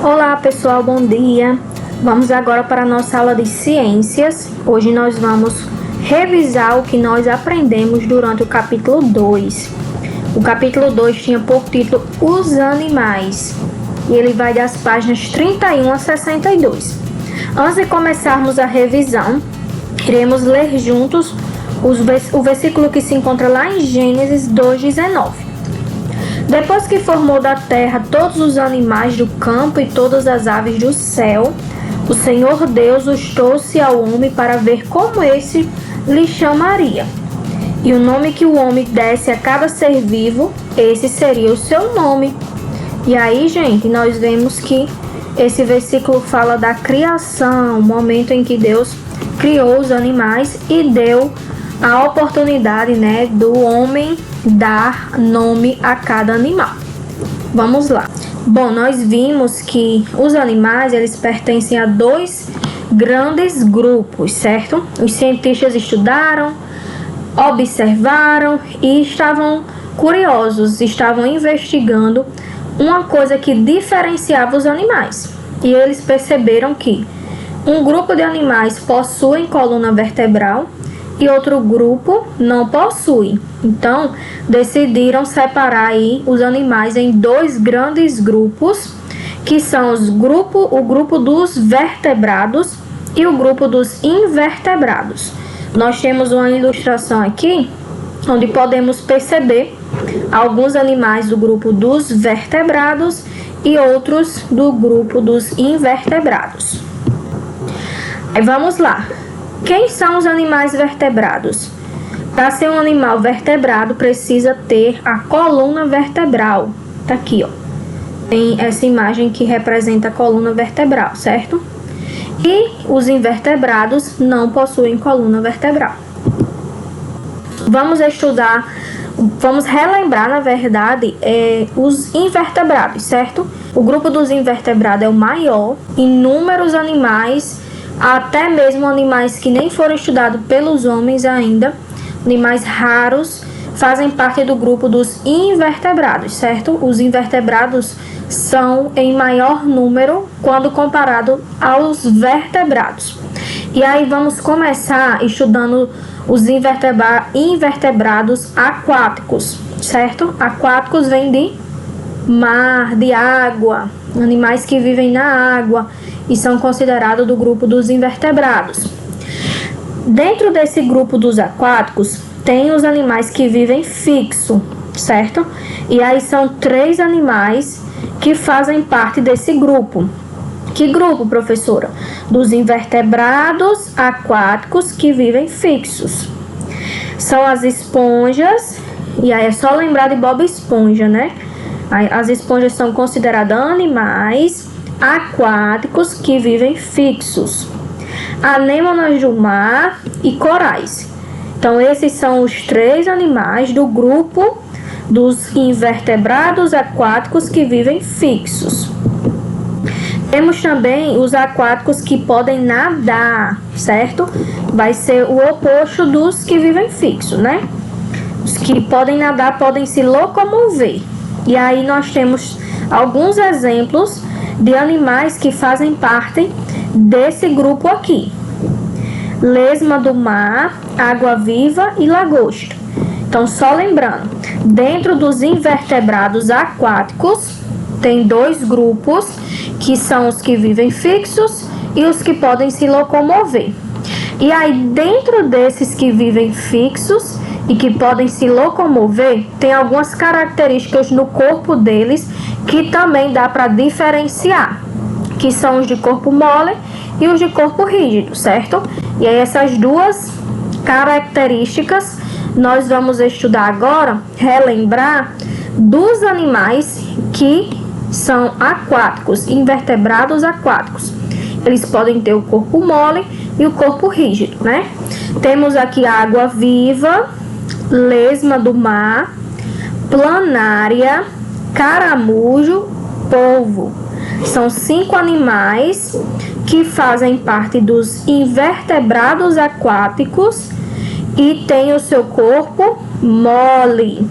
Olá pessoal, bom dia! Vamos agora para a nossa aula de ciências. Hoje nós vamos revisar o que nós aprendemos durante o capítulo 2. O capítulo 2 tinha por título Os Animais e ele vai das páginas 31 a 62. Antes de começarmos a revisão, iremos ler juntos o versículo que se encontra lá em Gênesis 2:19. Depois que formou da terra todos os animais do campo e todas as aves do céu, o Senhor Deus os trouxe ao homem para ver como esse lhe chamaria. E o nome que o homem desse a cada ser vivo, esse seria o seu nome. E aí, gente, nós vemos que esse versículo fala da criação, o momento em que Deus criou os animais e deu a oportunidade, do homem dar nome a cada animal. Vamos lá. Bom, nós vimos que os animais, eles pertencem a dois grandes grupos, certo? Os cientistas estudaram, observaram e estavam curiosos, estavam investigando uma coisa que diferenciava os animais. E eles perceberam que um grupo de animais possui coluna vertebral e outro grupo não possui. Então, decidiram separar aí os animais em dois grandes grupos, que são o grupo dos vertebrados e o grupo dos invertebrados. Nós temos uma ilustração aqui, onde podemos perceber alguns animais do grupo dos vertebrados e outros do grupo dos invertebrados. Aí vamos lá. Quem são os animais vertebrados? Para ser um animal vertebrado, precisa ter a coluna vertebral. Tá aqui, ó. Tem essa imagem que representa a coluna vertebral, certo? E os invertebrados não possuem coluna vertebral. Vamos relembrar, na verdade, os invertebrados, certo? O grupo dos invertebrados é o maior. Inúmeros animais, até mesmo animais que nem foram estudados pelos homens ainda, animais raros, fazem parte do grupo dos invertebrados, certo? Os invertebrados são em maior número quando comparado aos vertebrados. E aí vamos começar estudando os invertebrados aquáticos, certo? Aquáticos vem de mar, de água, animais que vivem na água e são considerados do grupo dos invertebrados. Dentro desse grupo dos aquáticos, tem os animais que vivem fixo, certo? E aí são 3 animais que fazem parte desse grupo. Que grupo, professora? Dos invertebrados aquáticos que vivem fixos. São as esponjas, e aí é só lembrar de Bob Esponja, né? As esponjas são consideradas animais aquáticos que vivem fixos. Anêmonas do mar e corais. Então, esses são os 3 animais do grupo dos invertebrados aquáticos que vivem fixos. Temos também os aquáticos que podem nadar, certo? Vai ser o oposto dos que vivem fixos, né? Os que podem nadar podem se locomover. E aí nós temos alguns exemplos de animais que fazem parte desse grupo aqui. Lesma do mar, água-viva e lagosta. Então, só lembrando, dentro dos invertebrados aquáticos, tem 2 grupos, que são os que vivem fixos e os que podem se locomover. E aí, dentro desses que vivem fixos e que podem se locomover, tem algumas características no corpo deles que também dá para diferenciar, que são os de corpo mole e os de corpo rígido, certo? E aí essas 2 características nós vamos estudar agora, relembrar dos animais que são aquáticos, invertebrados aquáticos. Eles podem ter o corpo mole e o corpo rígido, né? Temos aqui a água-viva, lesma do mar, planária, caramujo, polvo. São 5 animais que fazem parte dos invertebrados aquáticos e têm o seu corpo mole.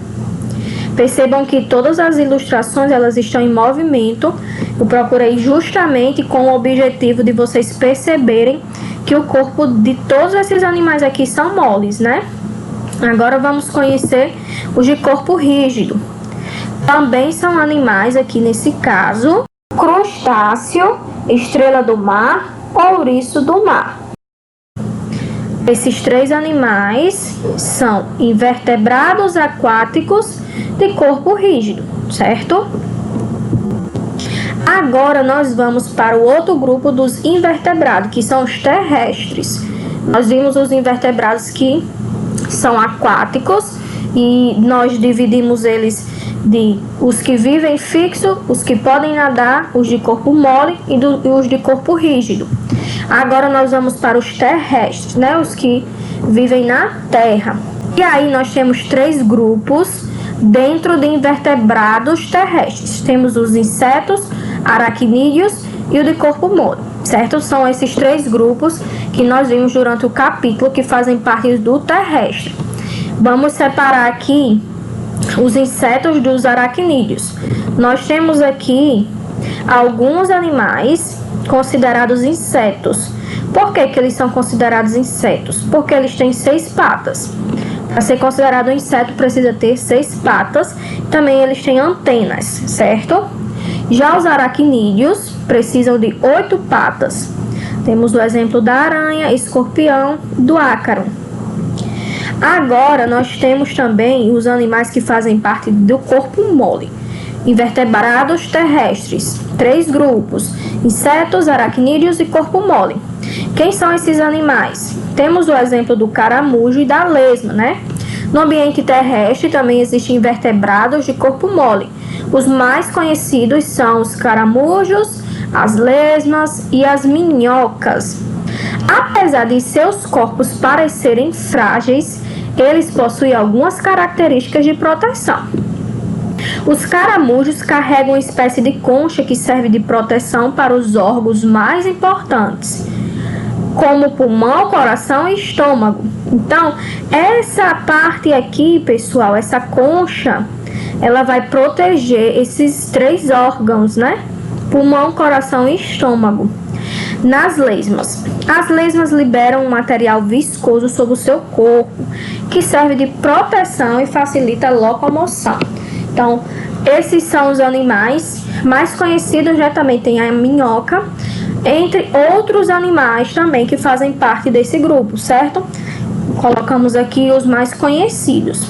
Percebam que todas as ilustrações elas estão em movimento. Eu procurei justamente com o objetivo de vocês perceberem que o corpo de todos esses animais aqui são moles, né? Agora vamos conhecer os de corpo rígido. Também são animais aqui nesse caso: crustáceo, estrela do mar, ouriço do mar. Esses três animais são invertebrados aquáticos de corpo rígido, certo? Agora nós vamos para o outro grupo dos invertebrados, que são os terrestres. Nós vimos os invertebrados que são aquáticos e nós dividimos eles de os que vivem fixo, os que podem nadar, os de corpo mole e os de corpo rígido. Agora nós vamos para os terrestres, né? Os que vivem na terra. E aí nós temos três grupos dentro de invertebrados terrestres. Temos os insetos, aracnídeos e o de corpo mole, certo? São esses três grupos que nós vimos durante o capítulo que fazem parte do terrestre. Vamos separar aqui os insetos dos aracnídeos. Nós temos aqui alguns animais considerados insetos. Por que eles são considerados insetos? Porque eles têm 6 patas. Para ser considerado um inseto precisa ter 6 patas. Também eles têm antenas, certo? Já os aracnídeos precisam de 8 patas. Temos o exemplo da aranha, escorpião, do ácaro. Agora nós temos também os animais que fazem parte do corpo mole. Invertebrados terrestres, 3 grupos: insetos, aracnídeos e corpo mole. Quem são esses animais? Temos o exemplo do caramujo e da lesma, né? No ambiente terrestre também existem invertebrados de corpo mole. Os mais conhecidos são os caramujos, as lesmas e as minhocas. Apesar de seus corpos parecerem frágeis, eles possuem algumas características de proteção. Os caramujos carregam uma espécie de concha que serve de proteção para os órgãos mais importantes, como pulmão, coração e estômago. Então, essa parte aqui, pessoal, essa concha, ela vai proteger esses 3 órgãos, né? Pulmão, coração e estômago. Nas lesmas. As lesmas liberam um material viscoso sobre o seu corpo, que serve de proteção e facilita a locomoção. Então, esses são os animais mais conhecidos. Já também tem a minhoca, entre outros animais também que fazem parte desse grupo, certo? Colocamos aqui os mais conhecidos.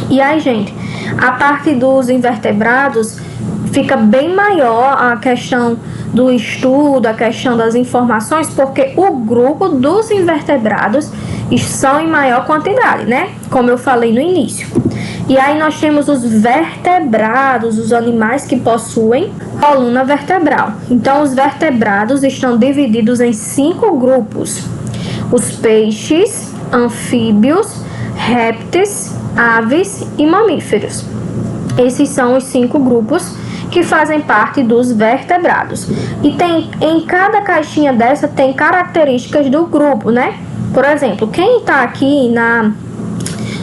E aí, gente, a parte dos invertebrados fica bem maior a questão do estudo, a questão das informações, porque o grupo dos invertebrados são em maior quantidade, né? Como eu falei no início. E aí nós temos os vertebrados, os animais que possuem coluna vertebral. Então, os vertebrados estão divididos em 5 grupos: os peixes, anfíbios, répteis, aves e mamíferos. Esses são os 5 grupos que fazem parte dos vertebrados. E tem, em cada caixinha dessa tem características do grupo, né? Por exemplo, quem está aqui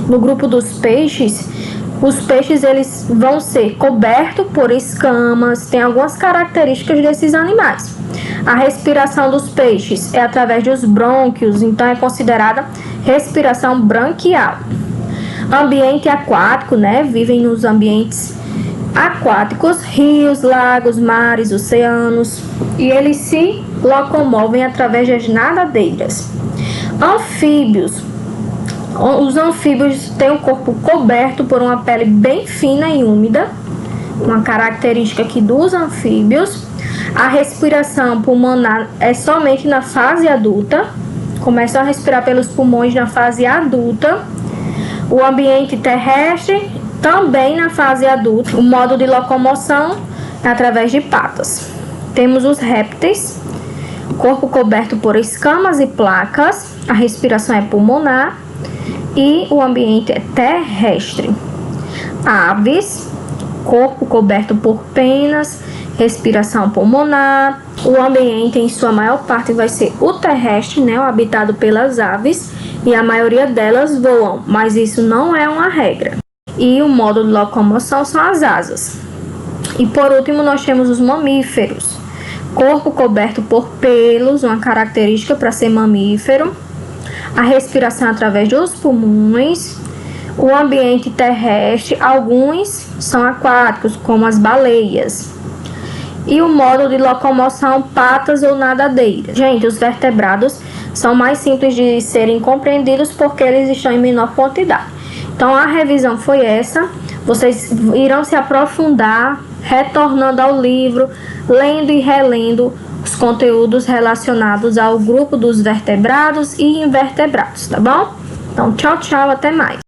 no grupo dos peixes, os peixes eles vão ser cobertos por escamas, tem algumas características desses animais. A respiração dos peixes é através dos brônquios, então é considerada respiração branquial. Ambiente aquático, né? Vivem nos ambientes aquáticos, rios, lagos, mares, oceanos, e eles se locomovem através das nadadeiras. Anfíbios. Os anfíbios têm o corpo coberto por uma pele bem fina e úmida, uma característica aqui dos anfíbios. A respiração pulmonar é somente na fase adulta, começam a respirar pelos pulmões na fase adulta. O ambiente terrestre também na fase adulta. O modo de locomoção é através de patas. Temos os répteis, corpo coberto por escamas e placas, a respiração é pulmonar e o ambiente é terrestre. Aves, corpo coberto por penas, respiração pulmonar. O ambiente em sua maior parte vai ser o terrestre, né, o habitado pelas aves, e a maioria delas voam, mas isso não é uma regra. E o modo de locomoção são as asas. E por último, nós temos os mamíferos. Corpo coberto por pelos, uma característica para ser mamífero. A respiração através dos pulmões. O ambiente terrestre, alguns são aquáticos, como as baleias. E o modo de locomoção, patas ou nadadeiras. Gente, os vertebrados são mais simples de serem compreendidos porque eles estão em menor quantidade. Então, a revisão foi essa. Vocês irão se aprofundar, retornando ao livro, lendo e relendo os conteúdos relacionados ao grupo dos vertebrados e invertebrados, tá bom? Então, tchau, tchau, até mais.